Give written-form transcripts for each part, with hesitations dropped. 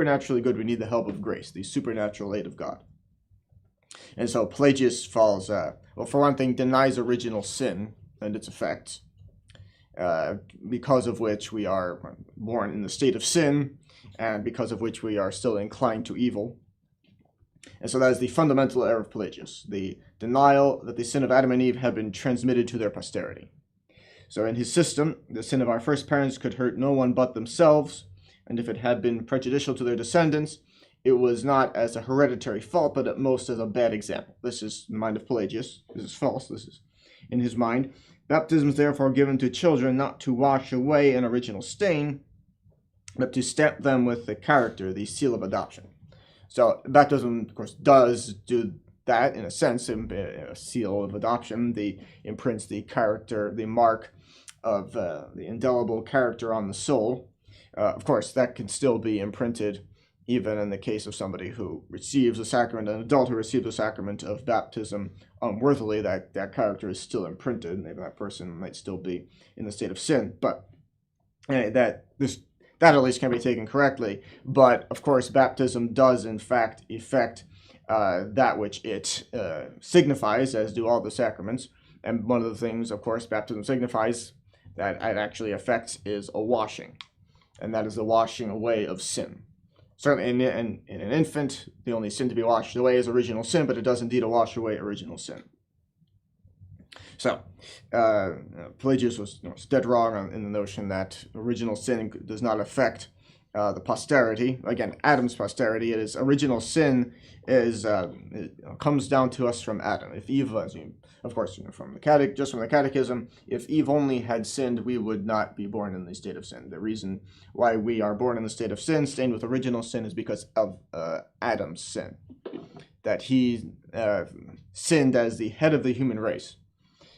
supernaturally good, we need the help of grace, the supernatural aid of God. And so Pelagius falls, well, for one thing, denies original sin and its effects, because of which we are born in the state of sin, and because of which we are still inclined to evil. And so that is the fundamental error of Pelagius, the denial that the sin of Adam and Eve had been transmitted to their posterity. So in his system, the sin of our first parents could hurt no one but themselves, and if it had been prejudicial to their descendants, it was not as a hereditary fault, but at most as a bad example. This is the mind of Pelagius. This is false. This is in his mind. Baptism is therefore given to children not to wash away an original stain, but to stamp them with the character, the seal of adoption. So baptism, of course, does do that in a sense, a seal of adoption. The imprints the character, the mark of the indelible character on the soul. Of course, that can still be imprinted even in the case of somebody who receives the sacrament, an adult who receives the sacrament of baptism unworthily. That character is still imprinted. Maybe that person might still be in the state of sin, but that at least can be taken correctly. But of course, baptism does in fact effect that which it signifies, as do all the sacraments. And one of the things, of course, baptism signifies that it actually affects is a washing, and that is the washing away of sin. Certainly in an infant, the only sin to be washed away is original sin, but it does indeed wash away original sin. So Pelagius was dead wrong in the notion that original sin does not affect the posterity. Again, Adam's posterity. It is original sin is it comes down to us from Adam. If Eve, of course, from the Catechism, if Eve only had sinned, we would not be born in the state of sin. The reason why we are born in the state of sin, stained with original sin, is because of Adam's sin, that he sinned as the head of the human race.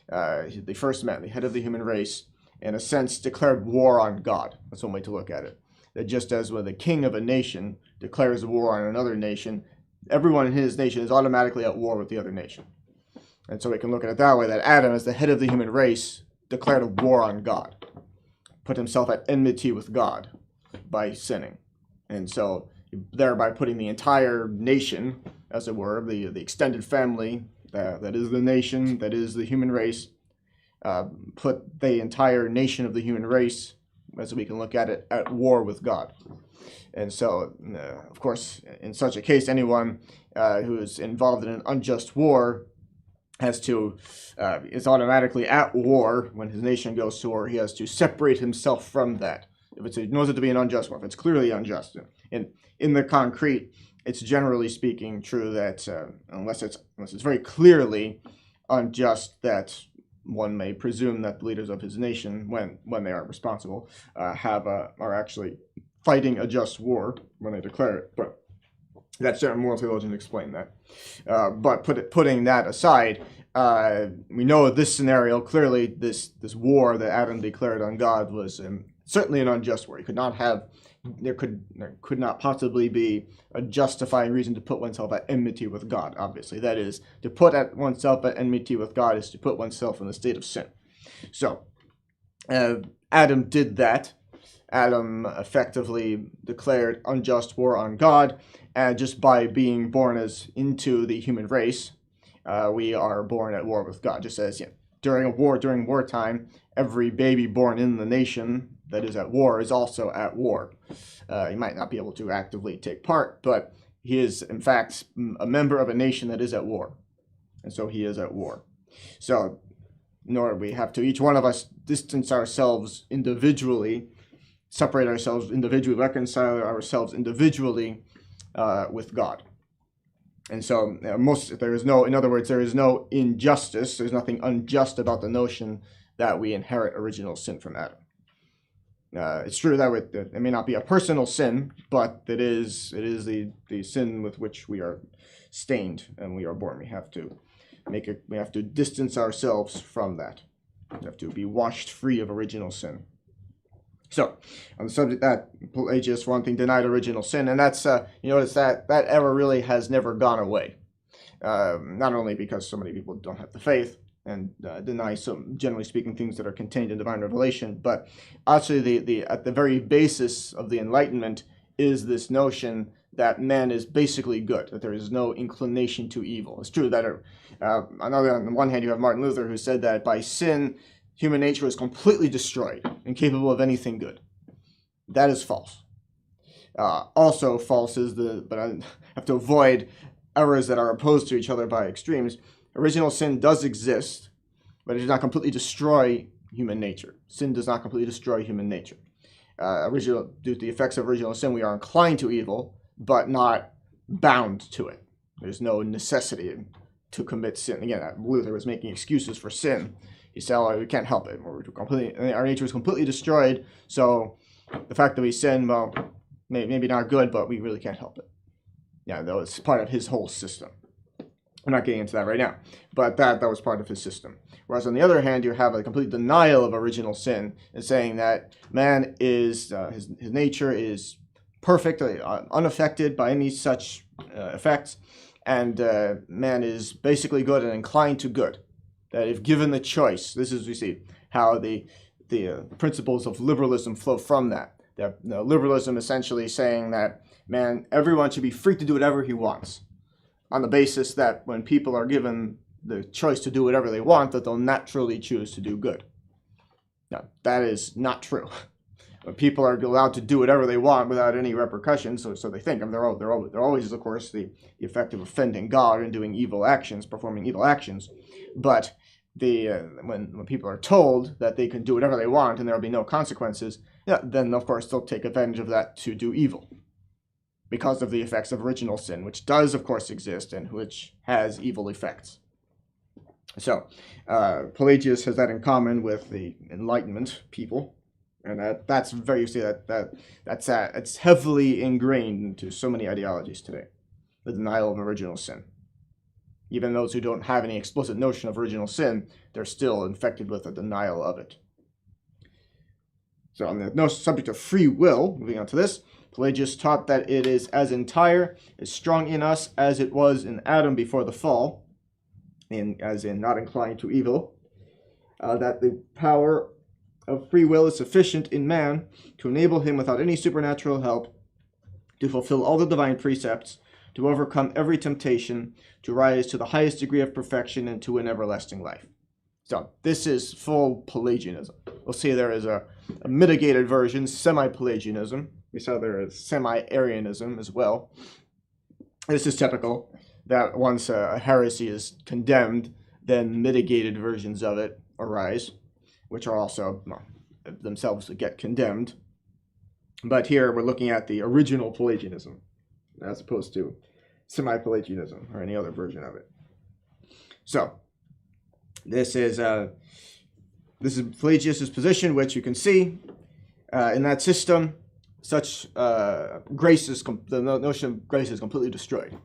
The first man, the head of the human race, in a sense, declared war on God. That's one way to look at it. That just as when the king of a nation declares war on another nation, everyone in his nation is automatically at war with the other nation. And so we can look at it that way, that Adam, as the head of the human race, declared a war on God, put himself at enmity with God by sinning. And so thereby putting the entire nation, as it were, the extended family, that is the nation, that is the human race, put the entire nation of the human race, as we can look at it, at war with God. And so, of course, in such a case, anyone who is involved in an unjust war is automatically at war. When his nation goes to war, he has to separate himself from that. If he knows it to be an unjust war, if it's clearly unjust. In the concrete, it's generally speaking true that unless it's very clearly unjust, that one may presume that the leaders of his nation, when they are responsible, are actually fighting a just war when they declare it. But that's certain moral theologians explain that. But putting that aside, we know this scenario clearly. This war that Adam declared on God was certainly an unjust war. There could not possibly be a justifying reason to put oneself at enmity with God, obviously. That is, to put oneself at enmity with God is to put oneself in the state of sin. So, Adam did that. Adam effectively declared unjust war on God, and just by being born into the human race, we are born at war with God. Just as during wartime, every baby born in the nation that is at war is also at war. He might not be able to actively take part, but he is in fact a member of a nation that is at war, and so he is at war. So, we have to, each one of us, distance ourselves individually, separate ourselves individually, reconcile ourselves individually with God. And so there is no injustice. There's nothing unjust about the notion that we inherit original sin from Adam. It's true that it may not be a personal sin, but it is the sin with which we are stained and we are born. We have to distance ourselves from that. We have to be washed free of original sin. So, on the subject that Pelagius, for one thing, denied original sin, and that's, you notice that error really has never gone away. Not only because so many people don't have the faith and deny some, generally speaking, things that are contained in divine revelation, but actually at the very basis of the Enlightenment is this notion that man is basically good, that there is no inclination to evil. It's true that on the one hand, you have Martin Luther, who said that by sin, human nature is completely destroyed, incapable of anything good. That is false. Also false is but I have to avoid errors that are opposed to each other by extremes. Original sin does exist, but it does not completely destroy human nature. Sin does not completely destroy human nature. Due to the effects of original sin, we are inclined to evil, but not bound to it. There's no necessity to commit sin. Again, Luther was making excuses for sin. He said, "Oh, we can't help it. Our nature is completely destroyed, so the fact that we sin, well, maybe not good, but we really can't help it." Yeah, that was part of his whole system. I'm not getting into that right now, but that was part of his system. Whereas on the other hand, you have a complete denial of original sin and saying that man is, his nature is perfect, unaffected by any such effects, and man is basically good and inclined to good. That if given the choice, this is, we see, how the principles of liberalism flow from that. Liberalism essentially saying that, man, everyone should be free to do whatever he wants, on the basis that when people are given the choice to do whatever they want, that they'll naturally choose to do good. Now, that is not true. When people are allowed to do whatever they want without any repercussions, so they think, they're always, of course, the effect of offending God and doing evil actions, performing evil actions. But when people are told that they can do whatever they want and there will be no consequences, then of course they'll take advantage of that to do evil, because of the effects of original sin, which does, of course, exist and which has evil effects. So, Pelagius has that in common with the Enlightenment people, and that's very, you see, it's heavily ingrained into so many ideologies today, the denial of original sin. Even those who don't have any explicit notion of original sin, they're still infected with a denial of it. So, on the subject of free will, moving on to this, Pelagius taught that it is as entire, as strong in us as it was in Adam before the fall, as in not inclined to evil, that the power of free will is sufficient in man to enable him without any supernatural help to fulfill all the divine precepts, to overcome every temptation, to rise to the highest degree of perfection, and to win everlasting life. So this is full Pelagianism. We'll see there is a mitigated version, semi-Pelagianism. We saw there is semi-Arianism as well. This is typical, that once a heresy is condemned, then mitigated versions of it arise, which are also themselves get condemned. But here we're looking at the original Pelagianism, as opposed to semi-Pelagianism or any other version of it. So this is Pelagius' position, which you can see in that system. Such grace is the notion of grace is completely destroyed.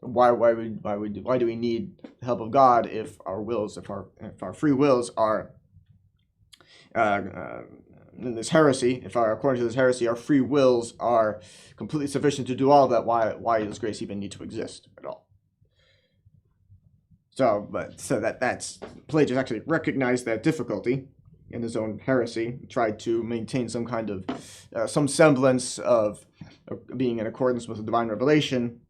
Why do we need the help of God if our free wills are in this heresy? According to this heresy, our free wills are completely sufficient to do all of that. Why does grace even need to exist at all? So that's Pelagius actually recognized that difficulty in his own heresy, tried to maintain some kind of some semblance of being in accordance with the divine revelation,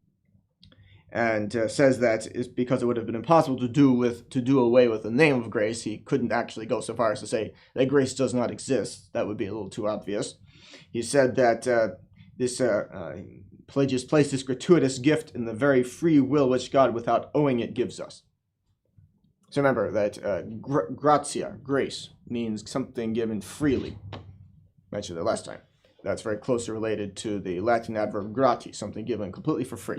and says that it's because it would have been impossible to do away with the name of grace. He couldn't actually go so far as to say that grace does not exist. That would be a little too obvious. He said that Pelagius placed this gratuitous gift in the very free will which God, without owing it, gives us. So remember that gratia, grace, means something given freely. I mentioned it last time. That's very closely related to the Latin adverb gratis, something given completely for free.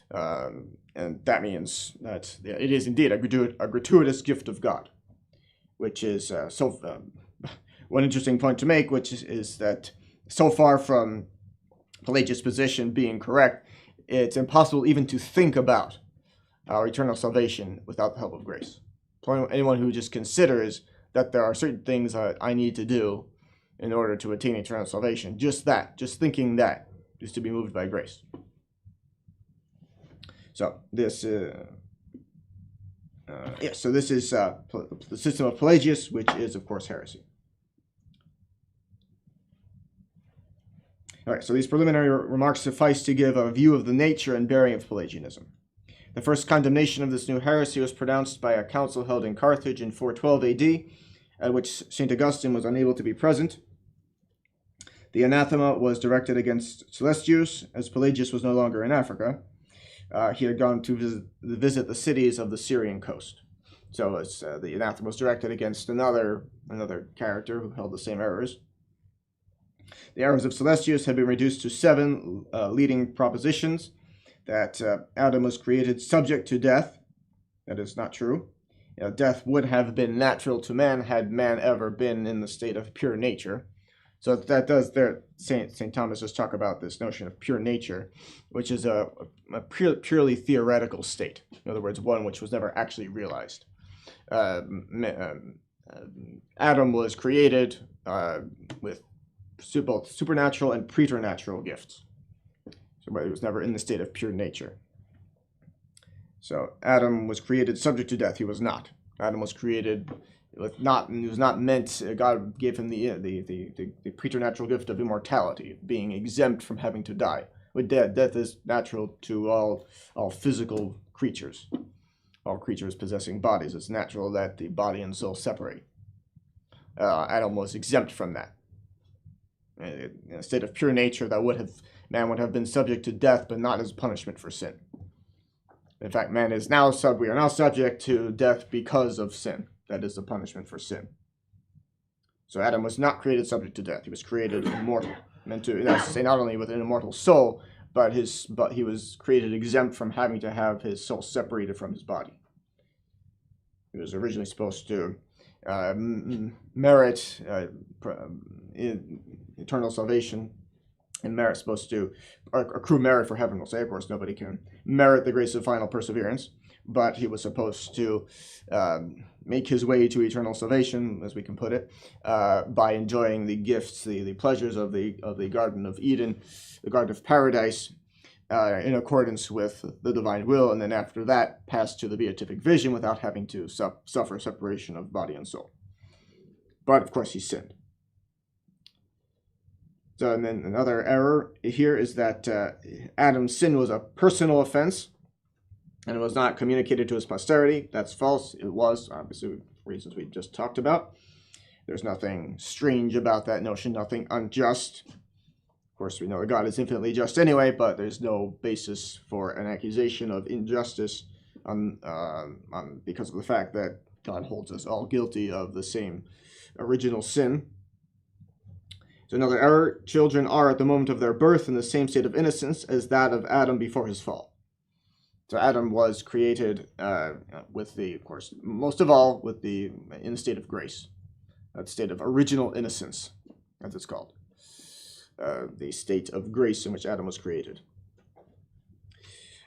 And that means that it is indeed a gratuitous gift of God, which is one interesting point to make, which is that so far from Pelagius' position being correct, it's impossible even to think about our eternal salvation without the help of grace. So anyone who just considers that there are certain things that I need to do in order to attain eternal salvation, just thinking that, is to be moved by grace. So this, so this is the system of Pelagius, which is of course heresy. All right, so these preliminary remarks suffice to give a view of the nature and bearing of Pelagianism. The first condemnation of this new heresy was pronounced by a council held in Carthage in 412 AD, at which St. Augustine was unable to be present. The anathema was directed against Celestius, as Pelagius was no longer in Africa. He had gone to visit the cities of the Syrian coast. So the anathema was directed against another character who held the same errors. The errors of Celestius had been reduced to 7 leading propositions: that Adam was created subject to death. That is not true. Death would have been natural to man had man ever been in the state of pure nature. So that does there. St. Thomas does talk about this notion of pure nature, which is a purely theoretical state. In other words, one which was never actually realized. Adam was created with both supernatural and preternatural gifts. So, but he was never in the state of pure nature. So Adam was created subject to death. He was not. Adam was created with not. He was not meant. God gave him the preternatural gift of immortality, being exempt from having to die. With death is natural to all physical creatures. All creatures possessing bodies. It's natural that the body and soul separate. Adam was exempt from that. In a state of pure nature, man would have been subject to death, but not as punishment for sin. In fact, we are now subject to death because of sin. That is the punishment for sin. So Adam was not created subject to death. He was created immortal, meant to, that's to say, not only with an immortal soul, but he was created exempt from having to have his soul separated from his body. He was originally supposed to merit eternal salvation, and merit supposed to accrue merit for heaven. We'll say, of course, nobody can merit the grace of final perseverance, but he was supposed to make his way to eternal salvation, as we can put it, by enjoying the gifts, the pleasures of the Garden of Eden, the Garden of Paradise, in accordance with the divine will, and then after that pass to the beatific vision without having to suffer separation of body and soul. But of course he sinned. So, and then another error here is that Adam's sin was a personal offense, and it was not communicated to his posterity. That's false. It was, obviously, for reasons we just talked about. There's nothing strange about that notion, nothing unjust. Of course, we know that God is infinitely just anyway, but there's no basis for an accusation of injustice because of the fact that God holds us all guilty of the same original sin. So another error: children are at the moment of their birth in the same state of innocence as that of Adam before his fall. So Adam was created of course, most of all, in the state of grace, that state of original innocence, as it's called, the state of grace in which Adam was created.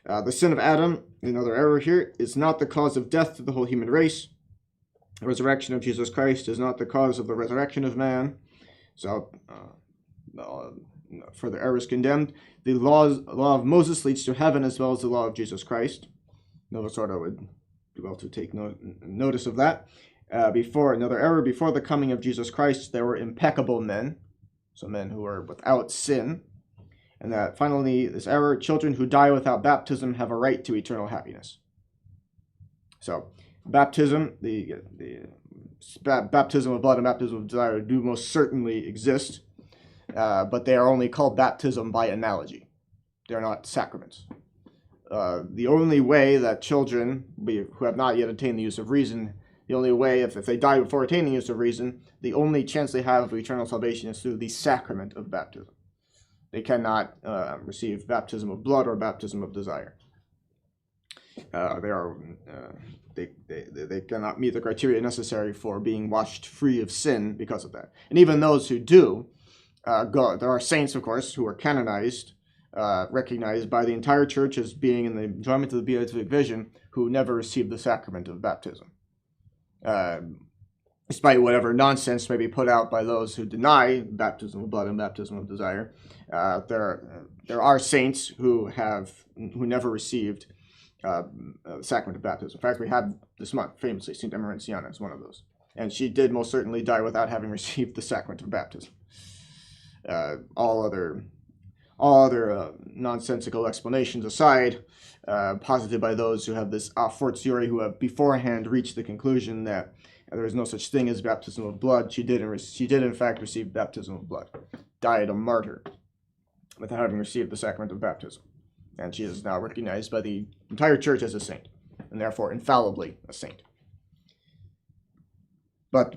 The sin of Adam, another error here, is not the cause of death to the whole human race. The resurrection of Jesus Christ is not the cause of the resurrection of man. So, further errors condemned. The law of Moses leads to heaven as well as the law of Jesus Christ. Novus Ordo would do well to take notice of that. Another error: before the coming of Jesus Christ, there were impeccable men, so men who were without sin. And that finally, this error: children who die without baptism have a right to eternal happiness. So, baptism, the baptism of blood and baptism of desire do most certainly exist, but they are only called baptism by analogy. They're not sacraments. The only way that children who have not yet attained the use of reason, the only way, if they die before attaining the use of reason, the only chance they have of eternal salvation is through the sacrament of baptism. They cannot receive baptism of blood or baptism of desire. They cannot meet the criteria necessary for being washed free of sin because of that. And even those who do, there are saints, of course, who are canonized, recognized by the entire church as being in the enjoyment of the beatific vision, who never received the sacrament of baptism. Despite whatever nonsense may be put out by those who deny baptism of blood and baptism of desire, there are saints who never received sacrament of baptism. In fact, we had this month, famously, St. Emerentiana is one of those. And she did most certainly die without having received the sacrament of baptism. All other all other nonsensical explanations aside, posited by those who have this a fortiori, who have beforehand reached the conclusion that there is no such thing as baptism of blood. She did in fact receive baptism of blood, died a martyr without having received the sacrament of baptism. And she is now recognized by the entire church as a saint, and therefore infallibly a saint. But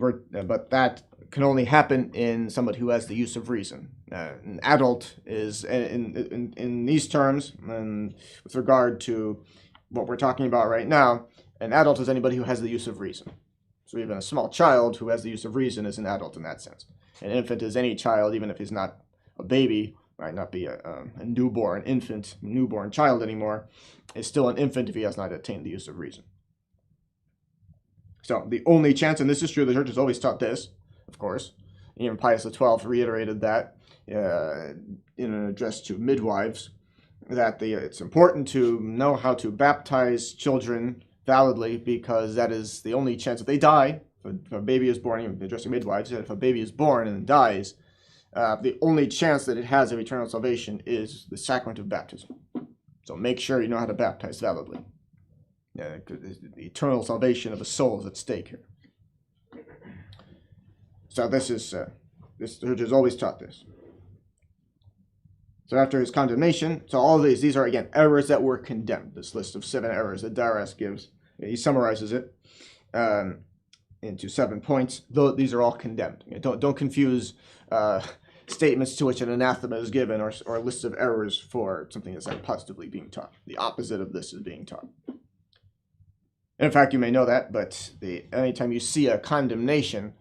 that can only happen in somebody who has the use of reason. An adult is, in these terms, and with regard to what we're talking about right now, an adult is anybody who has the use of reason. So even a small child who has the use of reason is an adult in that sense. An infant is any child, even if he's not a baby, might not be a newborn child anymore, is still an infant if he has not attained the use of reason. So the only chance, and this is true, the church has always taught this, of course. Even Pius XII reiterated that in an address to midwives, that it's important to know how to baptize children validly, because that is the only chance. If they die, if a baby is born, even addressing midwives, if a baby is born and dies, the only chance that it has of eternal salvation is the sacrament of baptism. So make sure you know how to baptize validly. The eternal salvation of a soul is at stake here. So this church has always taught this. So after his condemnation, so all of these are again errors that were condemned. This list of 7 errors that Darras gives, he summarizes it into 7 points. Though these are all condemned. Don't confuse statements to which an anathema is given or a list of errors for something that's like positively being taught. The opposite of this is being taught. In fact, you may know that, but anytime you see a condemnation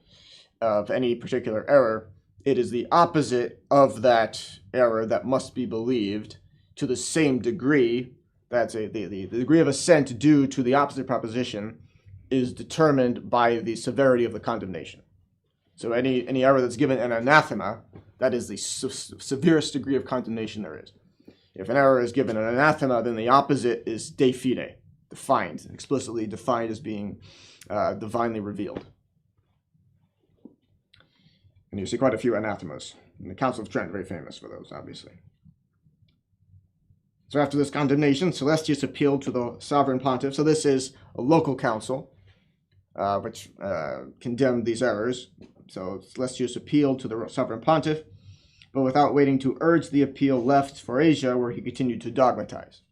of any particular error, it is the opposite of that error that must be believed to the same degree. That's the degree of assent due to the opposite proposition is determined by the severity of the condemnation. So any error that's given an anathema, that is the severest degree of condemnation there is. If an error is given an anathema, then the opposite is de fide, defined, explicitly defined as being divinely revealed. And you see quite a few anathemas. And the Council of Trent, very famous for those, obviously. So after this condemnation, Celestius appealed to the sovereign pontiff. So this is a local council, which condemned these errors. So Celestius appealed to the sovereign pontiff, but without waiting to urge the appeal, left for Asia, where he continued to dogmatize.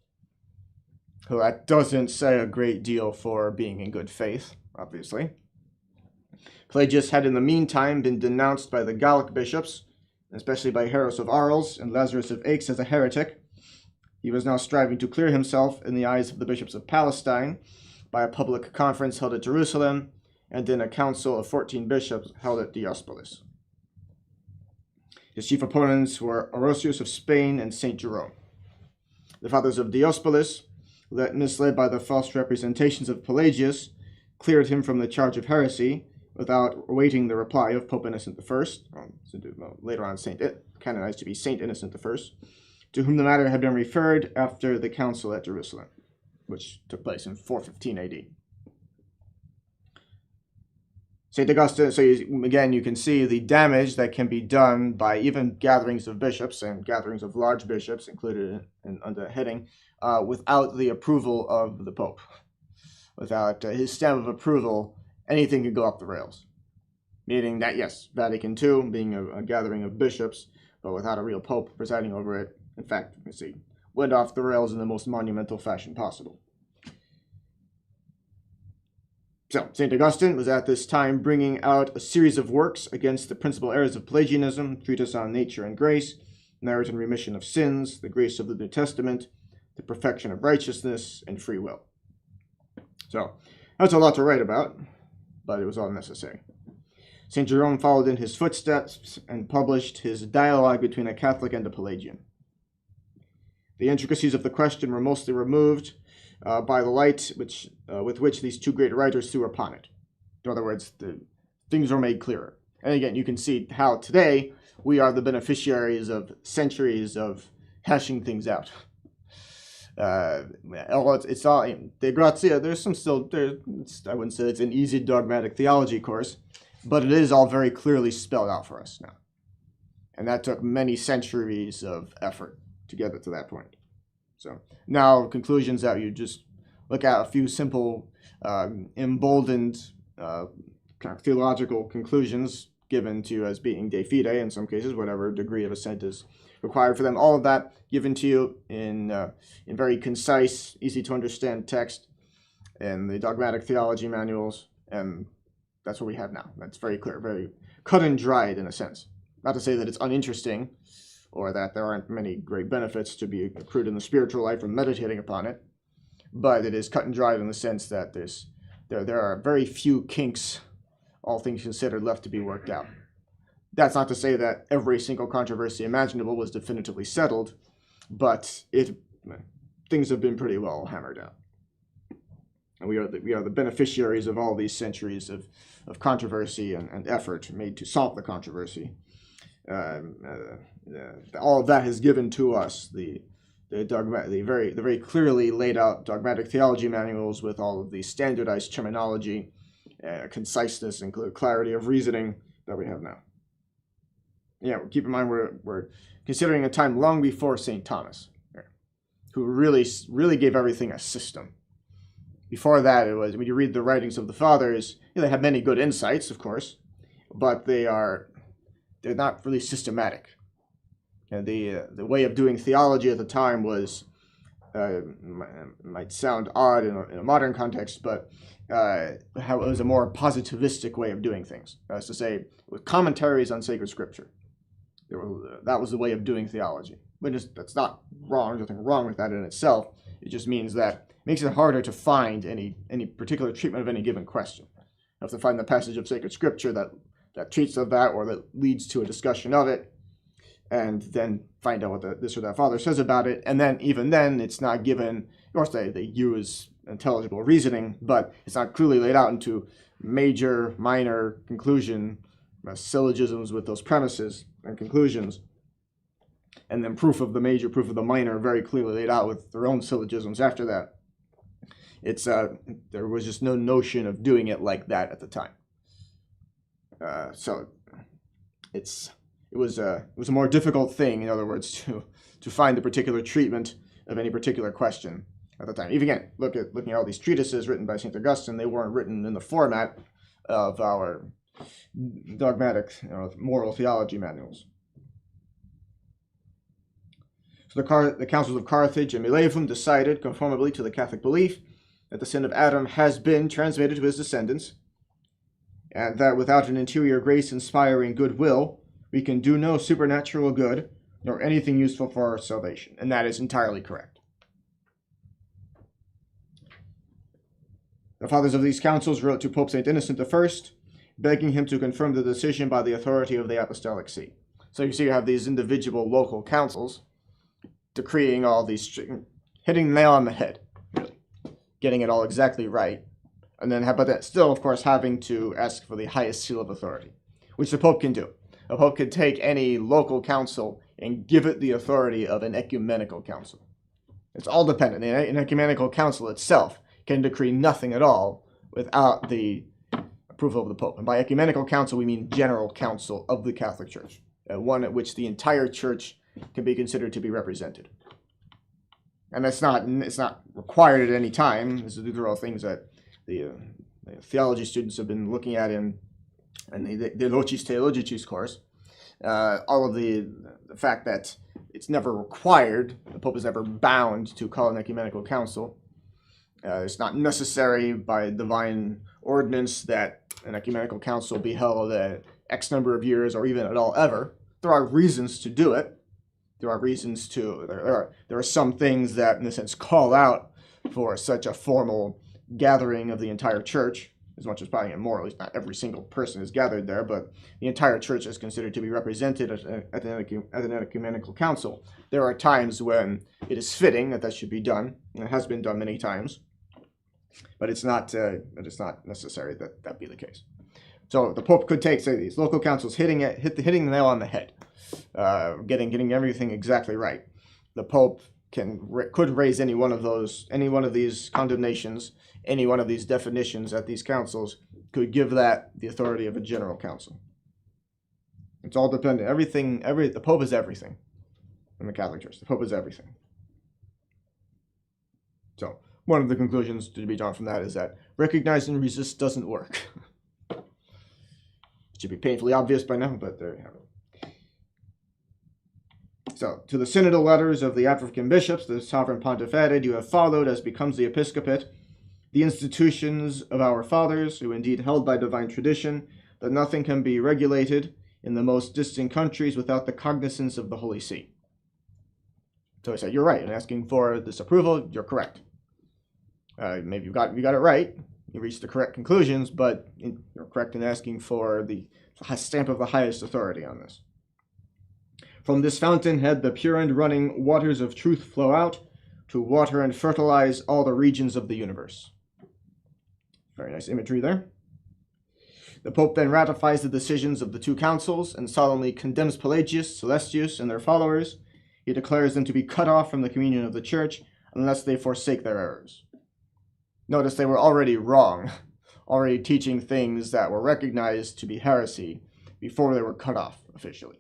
So that doesn't say a great deal for being in good faith, obviously. Pelagius had in the meantime been denounced by the Gallic bishops, especially by Heros of Arles and Lazarus of Aix as a heretic. He was now striving to clear himself in the eyes of the bishops of Palestine by a public conference held at Jerusalem and in a council of 14 bishops held at Diospolis. His chief opponents were Orosius of Spain and St. Jerome. The fathers of Diospolis, misled by the false representations of Pelagius, cleared him from the charge of heresy without awaiting the reply of Pope Innocent I, later on canonized to be Saint Innocent I, to whom the matter had been referred after the council at Jerusalem, which took place in 415 AD. St. Augustine, so again, you can see the damage that can be done by even gatherings of bishops and gatherings of large bishops included under the heading, without the approval of the Pope. Without his stamp of approval, anything could go off the rails. Meaning that, yes, Vatican II being a gathering of bishops, but without a real Pope presiding over it, in fact, went off the rails in the most monumental fashion possible. So, St. Augustine was at this time bringing out a series of works against the principal errors of Pelagianism, treatise on nature and grace, merit and remission of sins, the grace of the New Testament, the perfection of righteousness, and free will. So, that's a lot to write about, but it was all necessary. St. Jerome followed in his footsteps and published his dialogue between a Catholic and a Pelagian. The intricacies of the question were mostly removed by the light with which these two great writers threw upon it. In other words, the things were made clearer. And again, you can see how today we are the beneficiaries of centuries of hashing things out. It's all De Grazia. There's some still there. I wouldn't say it's an easy dogmatic theology course, but it is all very clearly spelled out for us now. And that took many centuries of effort to get it to that point. So now conclusions that you just look at a few simple emboldened kind of theological conclusions given to you as being de fide in some cases, whatever degree of assent is required for them. All of that given to you in very concise, easy to understand text in the dogmatic theology manuals, and that's what we have now. That's very clear, very cut and dried in a sense. Not to say that it's uninteresting or that there aren't many great benefits to be accrued in the spiritual life from meditating upon it, but it is cut and dried in the sense that there are very few kinks, all things considered, left to be worked out. That's not to say that every single controversy imaginable was definitively settled, but things have been pretty well hammered out. And we are the beneficiaries of all these centuries of controversy and effort made to solve the controversy. All of that has given to us the very clearly laid out dogmatic theology manuals with all of the standardized terminology, conciseness, and clarity of reasoning that we have now. Yeah, keep in mind we're considering a time long before St. Thomas, who really gave everything a system. Before that, it was, when you read the writings of the fathers, they have many good insights, of course, but they're not really systematic. And the way of doing theology at the time was, might sound odd in a modern context, but it was a more positivistic way of doing things. That's to say, with commentaries on sacred scripture. That was the way of doing theology. But that's not wrong. There's nothing wrong with that in itself. It just means that it makes it harder to find any particular treatment of any given question. You have to find the passage of sacred scripture that treats of that or that leads to a discussion of it, and then find out what this or that father says about it. And then even then, it's not given, of course they use intelligible reasoning, but it's not clearly laid out into major, minor, conclusion, syllogisms with those premises and conclusions, and then proof of the major, proof of the minor, very clearly laid out with their own syllogisms after that. It's there was just no notion of doing it like that at the time. So it was a more difficult thing, in other words, to find the particular treatment of any particular question at the time. Even again, looking at all these treatises written by St. Augustine, they weren't written in the format of our dogmatic, moral theology manuals. So the councils of Carthage and Milevum decided, conformably to the Catholic belief, that the sin of Adam has been transmitted to his descendants, and that without an interior grace-inspiring goodwill, we can do no supernatural good, nor anything useful for our salvation. And that is entirely correct. The fathers of these councils wrote to Pope St. Innocent I, begging him to confirm the decision by the authority of the Apostolic See. So you see you have these individual local councils decreeing all these, hitting the nail on the head, really, getting it all exactly right, and then but that still, of course, having to ask for the highest seal of authority, which the Pope can do. A Pope can take any local council and give it the authority of an ecumenical council. It's all dependent. An ecumenical council itself can decree nothing at all without the approval of the Pope. And by ecumenical council, we mean general council of the Catholic Church, one at which the entire Church can be considered to be represented. And it's not required at any time. These are all things that the theology students have been looking at in the Locis Theologicis course. All of the fact that it's never required, the Pope is never bound to call an ecumenical council. It's not necessary by divine ordinance that an ecumenical council be held at X number of years or even at all ever. There are reasons to do it. There are some things that, in a sense, call out for such a formal gathering of the entire Church, as much as probably more, at least not every single person is gathered there, but the entire Church is considered to be represented at an ecumenical council. There are times when it is fitting that should be done, and it has been done many times, but it's not necessary that be the case. So the Pope could take, say, these local councils hitting the nail on the head, getting everything exactly right. The Pope could raise any one of these condemnations, any one of these definitions at these councils, could give that the authority of a general council. It's all dependent. The Pope is everything in the Catholic Church. The Pope is everything. So one of the conclusions to be drawn from that is that recognize and resist doesn't work. It should be painfully obvious by now, but there you have it. So, to the synodal letters of the African bishops, the sovereign pontificate, you have followed, as becomes the episcopate, the institutions of our fathers, who indeed held by divine tradition that nothing can be regulated in the most distant countries without the cognizance of the Holy See. So I said, you're right in asking for this approval. You're correct. Maybe you got it right. You reached the correct conclusions, but you're correct in asking for the stamp of the highest authority on this. From this fountainhead, the pure and running waters of truth flow out to water and fertilize all the regions of the universe. Very nice imagery there. The Pope then ratifies the decisions of the two councils and solemnly condemns Pelagius, Celestius, and their followers. He declares them to be cut off from the communion of the Church unless they forsake their errors. Notice they were already wrong, already teaching things that were recognized to be heresy before they were cut off officially.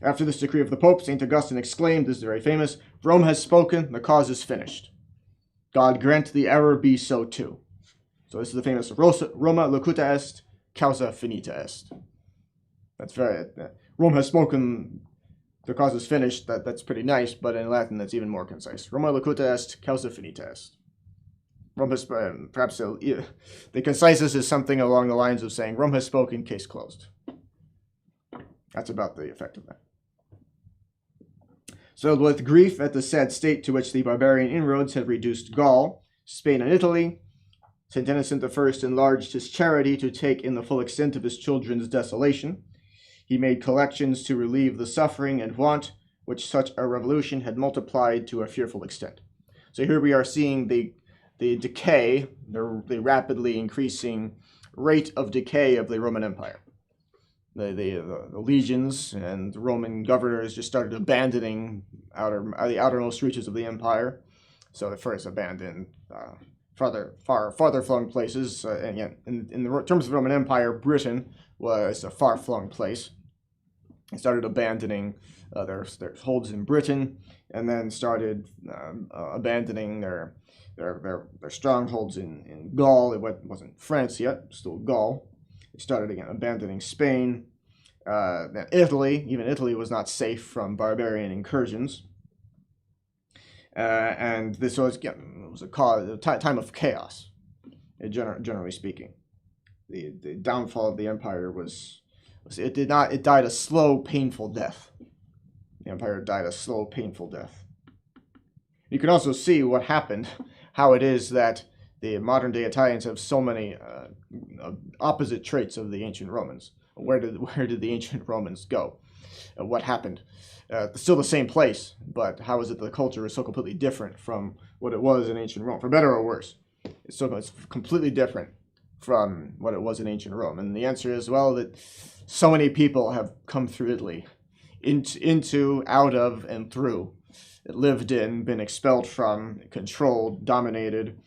After this decree of the Pope, St. Augustine exclaimed, this is very famous, Rome has spoken, the cause is finished. God grant the error be so too. So this is the famous Roma locuta est, causa finita est. That's very, Rome has spoken, the cause is finished, that's pretty nice, but in Latin that's even more concise. Roma locuta est, causa finita est. Rome has, perhaps the conciseness is something along the lines of saying, Rome has spoken, case closed. That's about the effect of that. So with grief at the sad state to which the barbarian inroads had reduced Gaul, Spain, and Italy, St. Innocent I enlarged his charity to take in the full extent of his children's desolation. He made collections to relieve the suffering and want which such a revolution had multiplied to a fearful extent. So here we are seeing the decay, the rapidly increasing rate of decay of the Roman Empire. The legions and the Roman governors just started abandoning the outermost reaches of the empire. So they first abandoned farther flung places. And again, in terms of the Roman Empire, Britain was a far flung place. They started abandoning their holds in Britain, and then started abandoning their strongholds in Gaul. It wasn't France yet, still Gaul. They started again abandoning Spain. Italy, even Italy was not safe from barbarian incursions. And this was, again, it was a time of chaos, generally speaking. The downfall of the empire it died a slow, painful death. The empire died a slow, painful death. You can also see what happened, how it is that the modern day Italians have so many opposite traits of the ancient Romans. Where did the ancient Romans go? What happened? Still the same place, but how is it that the culture is so completely different from what it was in ancient Rome, for better or worse? It's completely different from what it was in ancient Rome. And the answer is, well, that so many people have come through Italy, into, out of, and through. It lived in, been expelled from, controlled, dominated.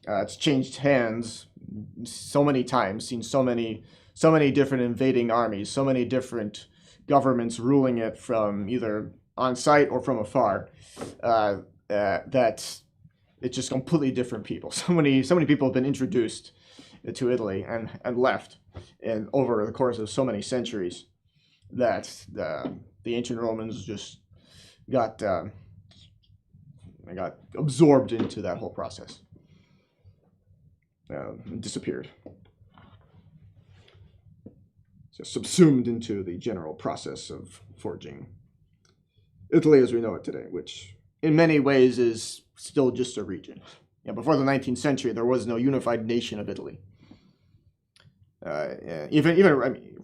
It's changed hands so many times, seen so many different invading armies, so many different governments ruling it from either on site or from afar, that it's just completely different people. So many people have been introduced to Italy and left, and over the course of so many centuries, that the ancient Romans just got absorbed into that whole process, disappeared. So subsumed into the general process of forging Italy as we know it today, which in many ways is still just a region. Before the 19th century, there was no unified nation of Italy.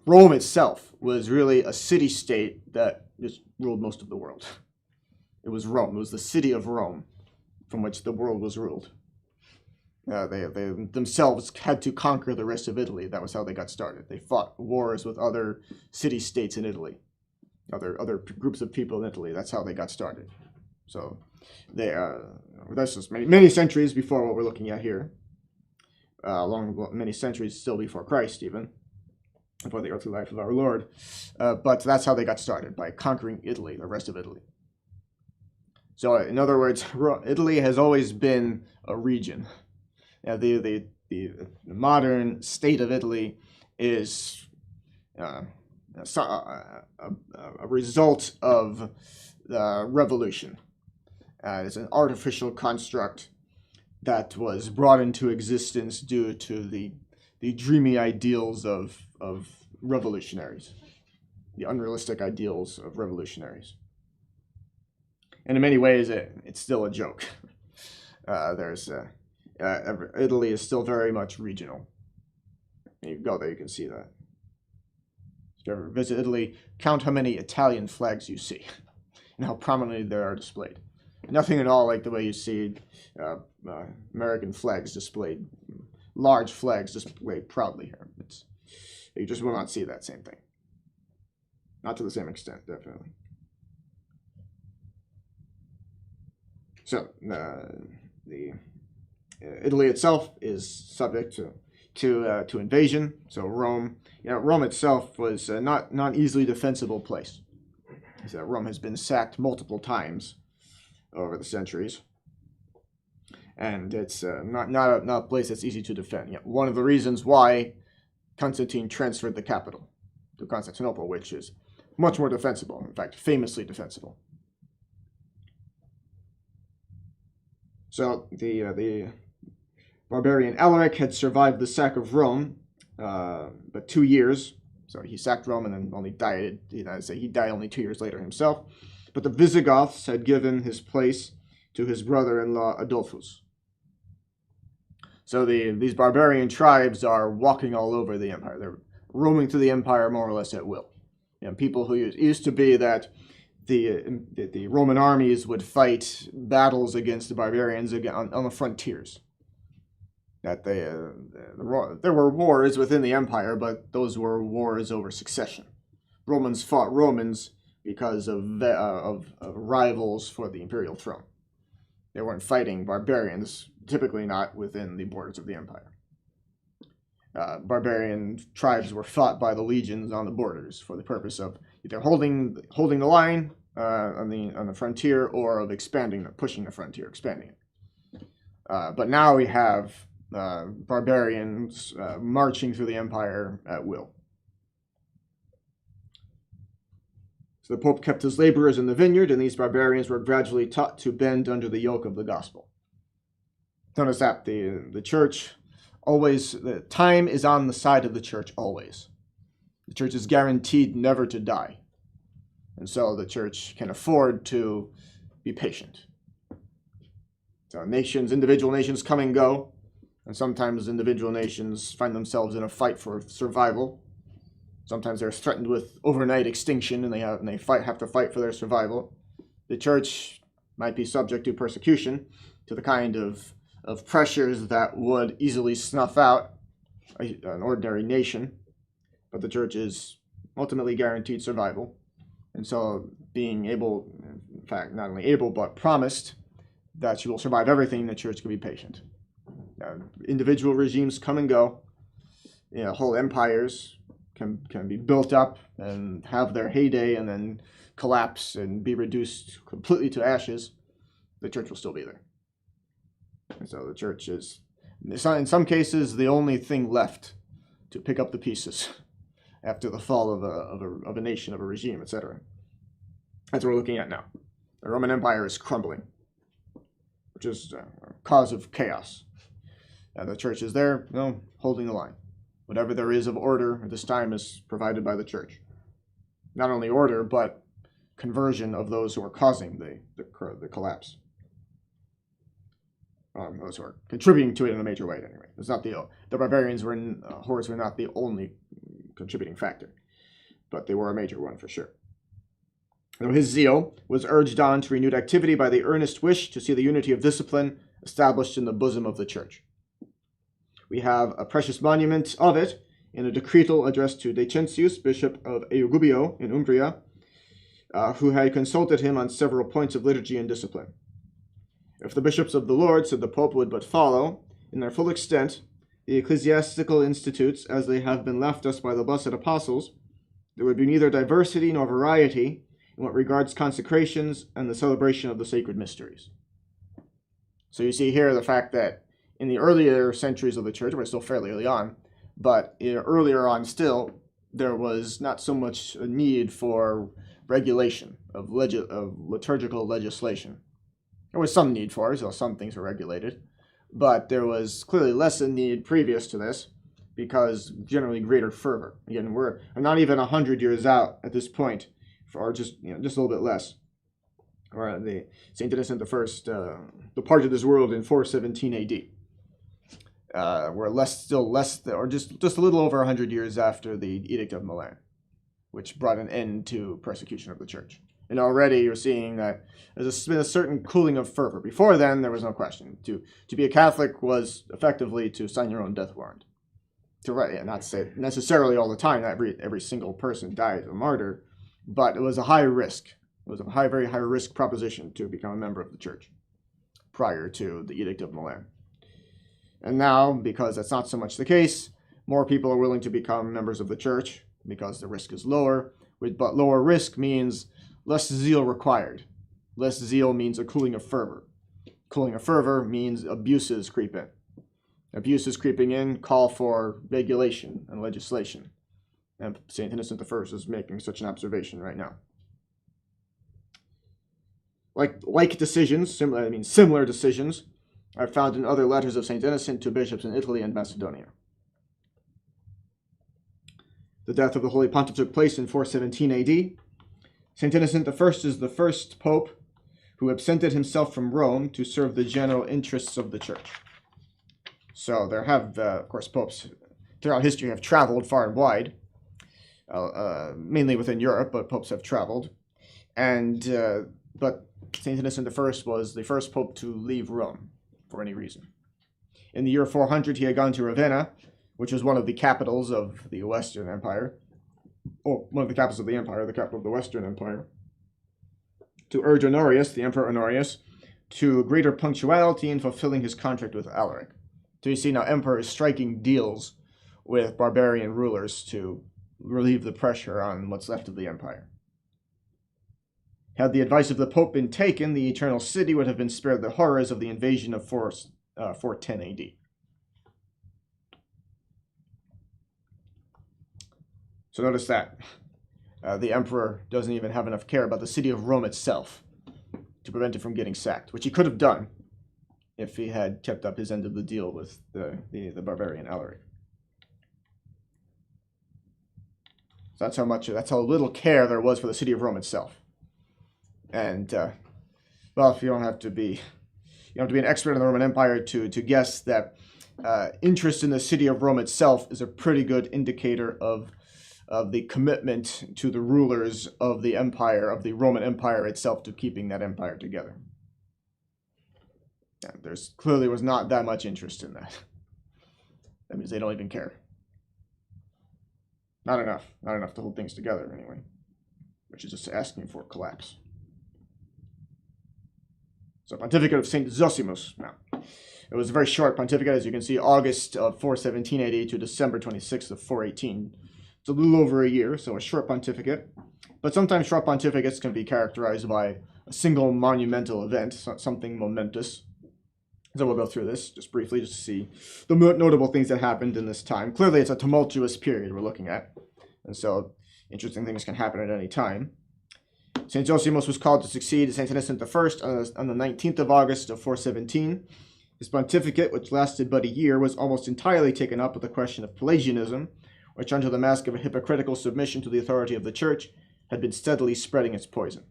Rome itself was really a city-state that just ruled most of the world. It was Rome. It was the city of Rome from which the world was ruled. They themselves had to conquer the rest of Italy. That was how they got started. They fought wars with other city-states in Italy, other groups of people in Italy. That's how they got started. So that's just many centuries before what we're looking at here. Many centuries still before Christ even. for the earthly life of our Lord. But that's how they got started, by conquering Italy, the rest of Italy. So in other words, Italy has always been a region. The modern state of Italy is a result of the revolution. It's an artificial construct that was brought into existence due to the dreamy ideals of revolutionaries, the unrealistic ideals of revolutionaries. And in many ways, it's still a joke. Italy is still very much regional. You go there, you can see that. If you ever visit Italy, count how many Italian flags you see and how prominently they are displayed. Nothing at all like the way you see American flags displayed, large flags displayed proudly here. You just will not see that same thing. Not to the same extent, definitely. So, Italy itself is subject to invasion. So Rome itself was not easily defensible place. So Rome has been sacked multiple times over the centuries, and it's not a place that's easy to defend. One of the reasons why Constantine transferred the capital to Constantinople, which is much more defensible, in fact, famously defensible. So the barbarian Alaric had survived the sack of Rome, but 2 years. So he sacked Rome and then only died. He died only 2 years later himself. But the Visigoths had given his place to his brother-in-law Adolphus. So these barbarian tribes are walking all over the empire. They're roaming through the empire more or less at will. People who used to be that the Roman armies would fight battles against the barbarians on the frontiers. That there were wars within the empire, but those were wars over succession. Romans fought Romans because of rivals for the imperial throne. They weren't fighting barbarians, typically not within the borders of the empire. Barbarian tribes were fought by the legions on the borders for the purpose of either holding the line on the frontier, or of pushing the frontier, expanding it. But now we have barbarians marching through the empire at will. So the Pope kept his laborers in the vineyard, and these barbarians were gradually taught to bend under the yoke of the gospel. Notice that the church always, the time is on the side of the church always. The church is guaranteed never to die. And so the church can afford to be patient. So individual nations come and go, and sometimes individual nations find themselves in a fight for survival. Sometimes they're threatened with overnight extinction, and they have to fight for their survival. The church might be subject to persecution, to the kind of pressures that would easily snuff out an ordinary nation, but the church is ultimately guaranteed survival. And so being able, in fact, not only able, but promised that she will survive everything, the church can be patient. Individual regimes come and go. Whole empires can be built up and have their heyday and then collapse and be reduced completely to ashes. The church will still be there. And so the church is, in some cases, the only thing left to pick up the pieces after the fall of a nation, of a regime, etc. That's what we're looking at now. The Roman Empire is crumbling, which is a cause of chaos. And the church is there, holding the line. Whatever there is of order at this time is provided by the church. Not only order, but conversion of those who are causing the collapse. Those who are contributing to it in a major way, anyway. It's not the barbarians hordes were not the only contributing factor, but they were a major one for sure. Though his zeal was urged on to renewed activity by the earnest wish to see the unity of discipline established in the bosom of the church. We have a precious monument of it in a decretal addressed to Decentius, Bishop of Eugubio in Umbria, who had consulted him on several points of liturgy and discipline. If the bishops of the Lord, said the Pope, would but follow, in their full extent, the ecclesiastical institutes as they have been left us by the blessed apostles, there would be neither diversity nor variety in what regards consecrations and the celebration of the sacred mysteries. So you see here the fact that in the earlier centuries of the church, we're still fairly early on, but earlier on still, there was not so much a need for regulation of liturgical legislation. There was some need for it, so some things were regulated, but there was clearly less a need previous to this because generally greater fervor. Again, we're not even 100 years out at this point, or just a little bit less. Or the Saint Innocent I departed this world in 417 A.D. We're still less, or just a little over 100 years after the Edict of Milan, which brought an end to persecution of the church. And already you're seeing that there's been a certain cooling of fervor. Before then, there was no question. To be a Catholic was effectively to sign your own death warrant. To write, and not to say necessarily all the time that every single person died a martyr, but it was a high risk. It was a very high risk proposition to become a member of the church prior to the Edict of Milan. And now, because that's not so much the case, more people are willing to become members of the church because the risk is lower. But lower risk means less zeal required. Less zeal means a cooling of fervor. Cooling of fervor means abuses creep in. Abuses creeping in call for regulation and legislation. And St. Innocent I is making such an observation right now. Like decisions, similar decisions, are found in other letters of St. Innocent to bishops in Italy and Macedonia. The death of the Holy Pontiff took place in 417 A.D. St. Innocent I is the first pope who absented himself from Rome to serve the general interests of the church. So there have, of course, popes throughout history have traveled far and wide, mainly within Europe, but popes have traveled. But St. Innocent I was the first pope to leave Rome for any reason. In the year 400, he had gone to Ravenna, which was one of the capitals of the Western Empire, or one of the capitals of the empire, the capital of the Western Empire, to urge Honorius, the Emperor Honorius, to greater punctuality in fulfilling his contract with Alaric. So you see now Emperor is striking deals with barbarian rulers to relieve the pressure on what's left of the empire. Had the advice of the Pope been taken, the Eternal City would have been spared the horrors of the invasion of 410 AD. So notice that the emperor doesn't even have enough care about the city of Rome itself to prevent it from getting sacked, which he could have done if he had kept up his end of the deal with the barbarian Alaric. So that's how little care there was for the city of Rome itself. And well, if you don't have to be an expert in the Roman Empire to guess that interest in the city of Rome itself is a pretty good indicator of the commitment to the rulers of the empire, of the Roman Empire itself, to keeping that empire together. And there's clearly was not that much interest in that. That means they don't even care. Not enough to hold things together anyway, which is just asking for collapse. So Pontificate of St. Zosimus. Now, it was a very short pontificate, as you can see, August of 417 AD to December 26th of 418. It's a little over a year, so a short pontificate. But sometimes short pontificates can be characterized by a single monumental event, something momentous. So we'll go through this just briefly, just to see the notable things that happened in this time. Clearly, it's a tumultuous period we're looking at, and so interesting things can happen at any time. St. Zosimus was called to succeed St. Innocent I on the 19th of August of 417. His pontificate, which lasted but a year, was almost entirely taken up with the question of Pelagianism, which under the mask of a hypocritical submission to the authority of the Church had been steadily spreading its poison.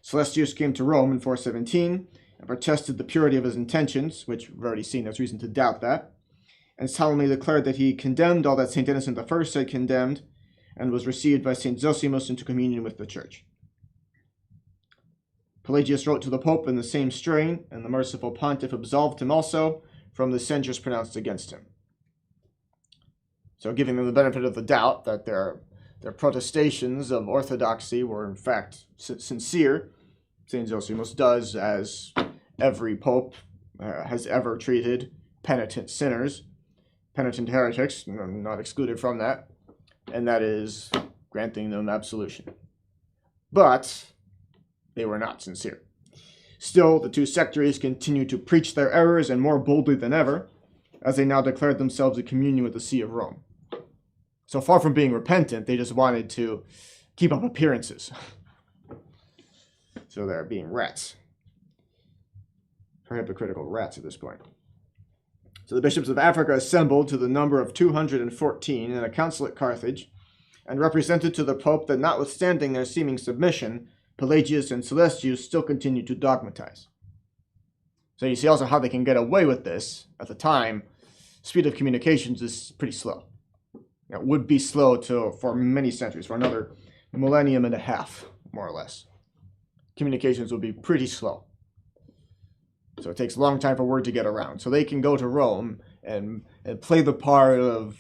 Celestius came to Rome in 417 and protested the purity of his intentions, which we've already seen there's reason to doubt that, and solemnly declared that he condemned all that St. Innocent I had condemned, and was received by St. Zosimus into communion with the Church. Pelagius wrote to the Pope in the same strain, and the merciful pontiff absolved him also from the censures pronounced against him. So giving them the benefit of the doubt that their protestations of orthodoxy were in fact sincere, St. Zosimus does as every pope has ever treated penitent sinners, penitent heretics, not excluded from that, and that is granting them absolution. But they were not sincere. Still, the two sectaries continued to preach their errors, and more boldly than ever, as they now declared themselves in communion with the See of Rome. So far from being repentant, they just wanted to keep up appearances. So they're being rats. Or hypocritical rats at this point. So the bishops of Africa assembled to the number of 214 in a council at Carthage, and represented to the Pope that notwithstanding their seeming submission, Pelagius and Celestius still continued to dogmatize. So you see also how they can get away with this. At the time, speed of communications is pretty slow. It would be slow for many centuries, for another millennium and a half, more or less. Communications will be pretty slow. So it takes a long time for word to get around. So they can go to Rome and play the part of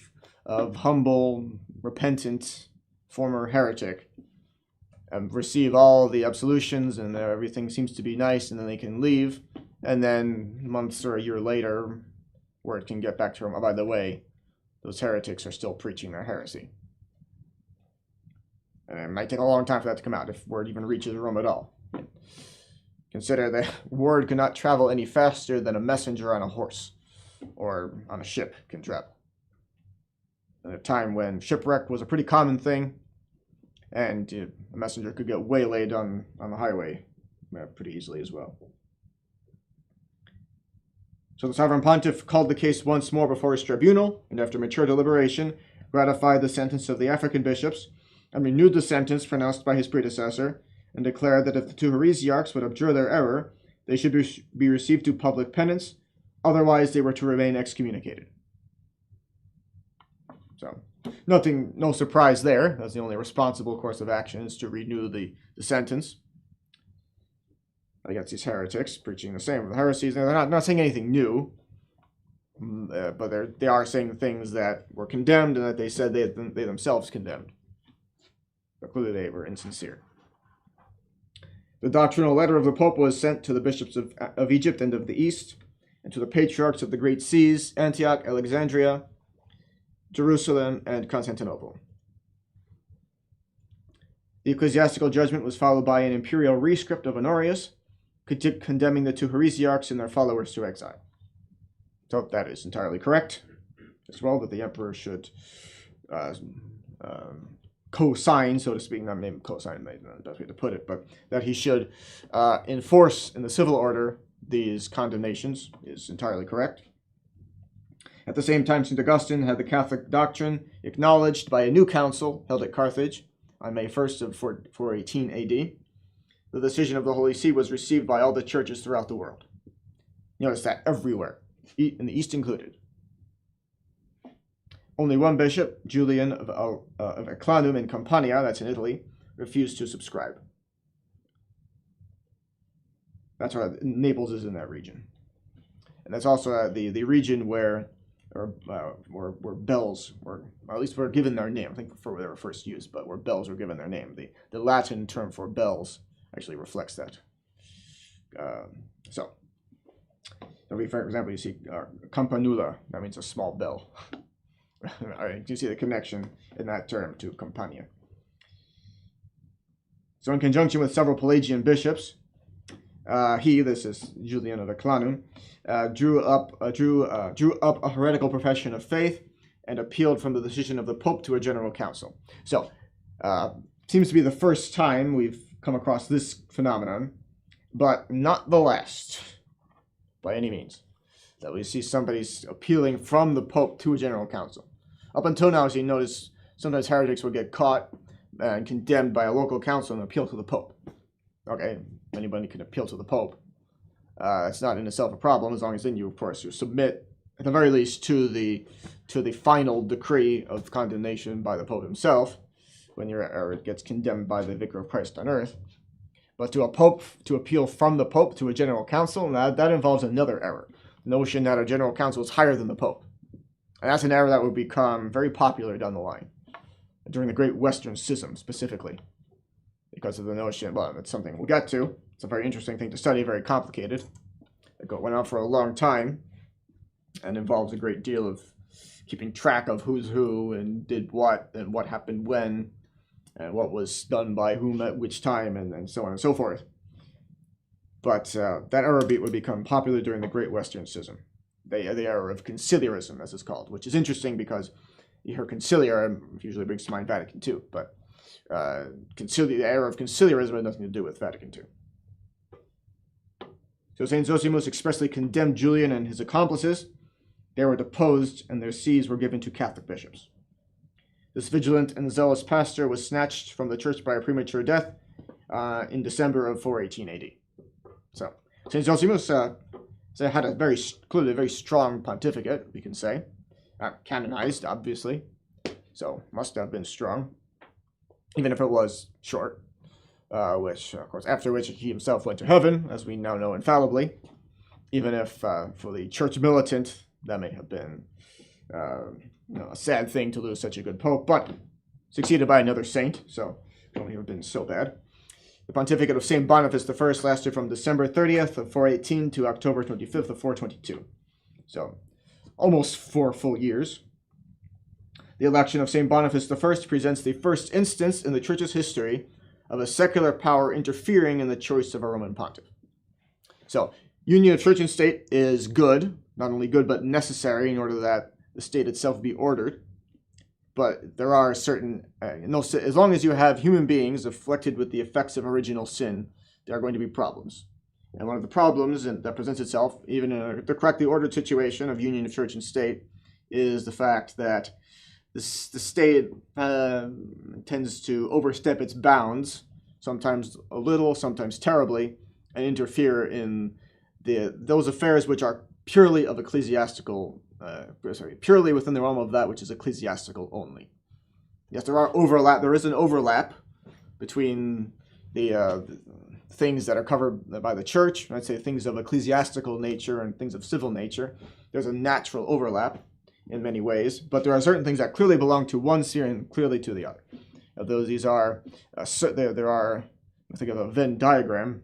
humble, repentant, former heretic, and receive all the absolutions, and everything seems to be nice, and then they can leave. And then months or a year later, word can get back to Rome. Oh, by the way, those heretics are still preaching their heresy. And it might take a long time for that to come out, if word even reaches Rome at all. Consider that word cannot travel any faster than a messenger on a horse or on a ship can travel. At a time when shipwreck was a pretty common thing, and a messenger could get waylaid on the highway pretty easily as well. So the Sovereign Pontiff called the case once more before his tribunal, and after mature deliberation, ratified the sentence of the African bishops, and renewed the sentence pronounced by his predecessor, and declared that if the two heresiarchs would abjure their error, they should be received to public penance, otherwise they were to remain excommunicated. So, no surprise there. That's the only responsible course of action, is to renew the sentence against these heretics, preaching the same heresies. They're not saying anything new, but they are saying things that were condemned and that they said they themselves condemned. But clearly they were insincere. The doctrinal letter of the Pope was sent to the bishops of Egypt and of the East, and to the patriarchs of the great sees, Antioch, Alexandria, Jerusalem, and Constantinople. The ecclesiastical judgment was followed by an imperial rescript of Honorius, condemning the two heresiarchs and their followers to exile. So that is entirely correct, as well, that the emperor should co-sign, so to speak, not maybe co-sign, that's way to put it, but that he should enforce in the civil order these condemnations is entirely correct. At the same time, St. Augustine had the Catholic doctrine acknowledged by a new council held at Carthage on May 1st of 418 AD. The decision of the Holy See was received by all the churches throughout the world. Notice that everywhere, in the East included. Only one bishop, Julian of Eclanum in Campania, that's in Italy, refused to subscribe. That's why Naples is in that region. And that's also the region where bells were, or at least were given their name. I think before they were first used, but where bells were given their name. The Latin term for bells actually reflects that. So for example, you see campanula, that means a small bell. All right, you see the connection in that term to Campania. So in conjunction with several Pelagian bishops, this is Julian of Eclanum, drew up a heretical profession of faith and appealed from the decision of the Pope to a general council. So, seems to be the first time we've come across this phenomenon, but not the last, by any means, that we see somebody's appealing from the Pope to a general council. Up until now, as you notice, sometimes heretics would get caught and condemned by a local council and appeal to the Pope. Okay, anybody can appeal to the Pope. It's not in itself a problem, as long as then you, of course, you submit, at the very least, to the final decree of condemnation by the Pope himself, when your error gets condemned by the Vicar of Christ on earth. But to appeal from the Pope to a general council, that involves another error. The notion that a general council is higher than the Pope. And that's an error that would become very popular down the line, during the Great Western Schism specifically, because of the notion, well, it's something we'll get to. It's a very interesting thing to study, very complicated. It went on for a long time, and involves a great deal of keeping track of who's who and did what and what happened when and what was done by whom at which time and so on and so forth. But that era would become popular during the Great Western Schism, the era of conciliarism, as it's called, which is interesting because you hear conciliar, usually brings to mind Vatican II, but the era of conciliarism had nothing to do with Vatican II. So St. Zosimus expressly condemned Julian and his accomplices. They were deposed, and their sees were given to Catholic bishops. This vigilant and zealous pastor was snatched from the church by a premature death in December of 418 AD. So St. Zosimus had a clearly very strong pontificate, we can say. Canonized, obviously, so must have been strong, even if it was short, which, of course, after which he himself went to heaven, as we now know infallibly, even if for the church militant, that may have been a sad thing to lose such a good pope, but succeeded by another saint, so it won't have been so bad. The pontificate of St. Boniface I lasted from December 30th of 418 to October 25th of 422, so almost 4 full years. The election of St. Boniface I presents the first instance in the Church's history of a secular power interfering in the choice of a Roman pontiff. So, union of church and state is good, not only good but necessary in order that the state itself be ordered. But there are certain, as long as you have human beings afflicted with the effects of original sin, there are going to be problems. And one of the problems that presents itself, even in the correctly ordered situation of union of church and state, is the fact that the state tends to overstep its bounds, sometimes a little, sometimes terribly, and interfere in those affairs which are purely of ecclesiastical, purely within the realm of that which is ecclesiastical only. Yes, there is an overlap between the things that are covered by the church, I'd say things of ecclesiastical nature and things of civil nature. There's a natural overlap in many ways, but there are certain things that clearly belong to one sphere and clearly to the other. These are, there are, I think of a Venn diagram,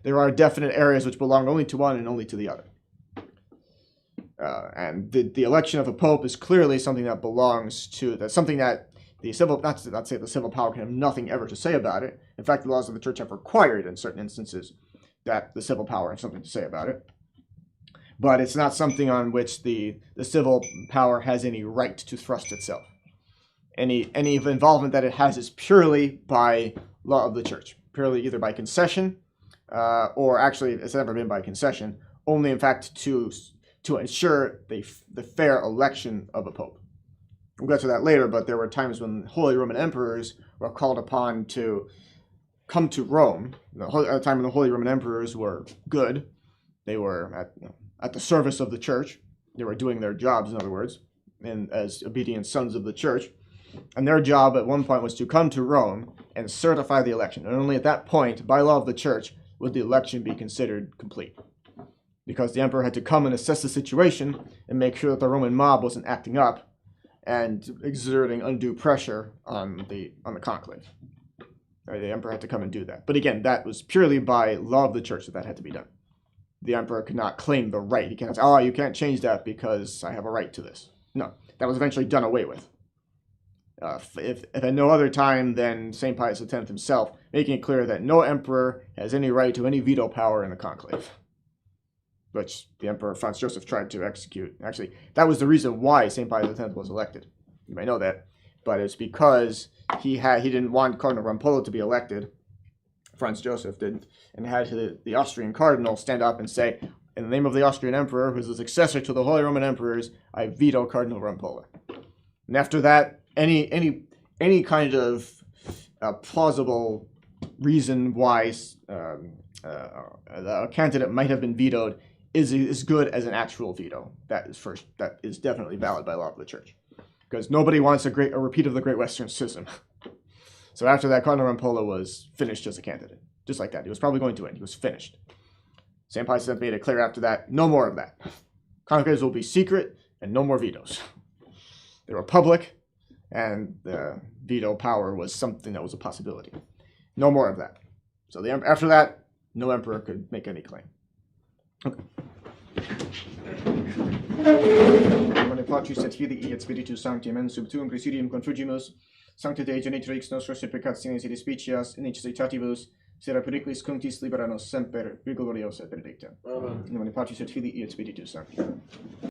there are definite areas which belong only to one and only to the other. And the election of a pope is clearly something that belongs to, that's something that the civil, not to say the civil power can have nothing ever to say about it. In fact, the laws of the church have required in certain instances that the civil power has something to say about it. But it's not something on which the civil power has any right to thrust itself. Any involvement that it has is purely by law of the church, purely either by concession, or actually it's never been by concession, only in fact to ensure the fair election of a pope. We'll get to that later, but there were times when Holy Roman emperors were called upon to come to Rome. At the time when the Holy Roman emperors were good, they were at the service of the church. They were doing their jobs, in other words, and as obedient sons of the church. And their job at one point was to come to Rome and certify the election. And only at that point, by law of the church, would the election be considered complete. Because the emperor had to come and assess the situation and make sure that the Roman mob wasn't acting up and exerting undue pressure on the conclave. The emperor had to come and do that. But again, that was purely by law of the church that had to be done. The emperor could not claim the right. He can't say, you can't change that because I have a right to this. No, that was eventually done away with. If at no other time than St. Pius X himself, making it clear that no emperor has any right to any veto power in the conclave, which the Emperor Franz Joseph tried to execute. Actually, that was the reason why St. Pius X was elected. You may know that, but it's because he didn't want Cardinal Rampolo to be elected. Franz Joseph did, and had the Austrian cardinal stand up and say, in the name of the Austrian emperor, who's the successor to the Holy Roman emperors, I veto Cardinal Rampolo. And after that, any kind of plausible reason why a candidate might have been vetoed is as good as an actual veto. That is definitely valid by law of the church, because nobody wants a repeat of the Great Western Schism. So after that, Cardinal Rampolo was finished as a candidate, just like that. He was probably going to win. He was finished. St. Pius X made it clear after that, no more of that. Conclaves will be secret and no more vetoes. They were public, and the veto power was something that was a possibility. No more of that. So after that, no emperor could make any claim. Okay. Mane Patris et Filii et Spiritus Sancti, amen. Sub tuum presidium confugimus, Sancta Dei Genitrix nostros et peccatione et despicias, in necessitatibus, sera periculis cunctis libera nos semper, virgo gloriosa benedicta. Amen. In nomine Patris et Filii et Spiritus Sancti.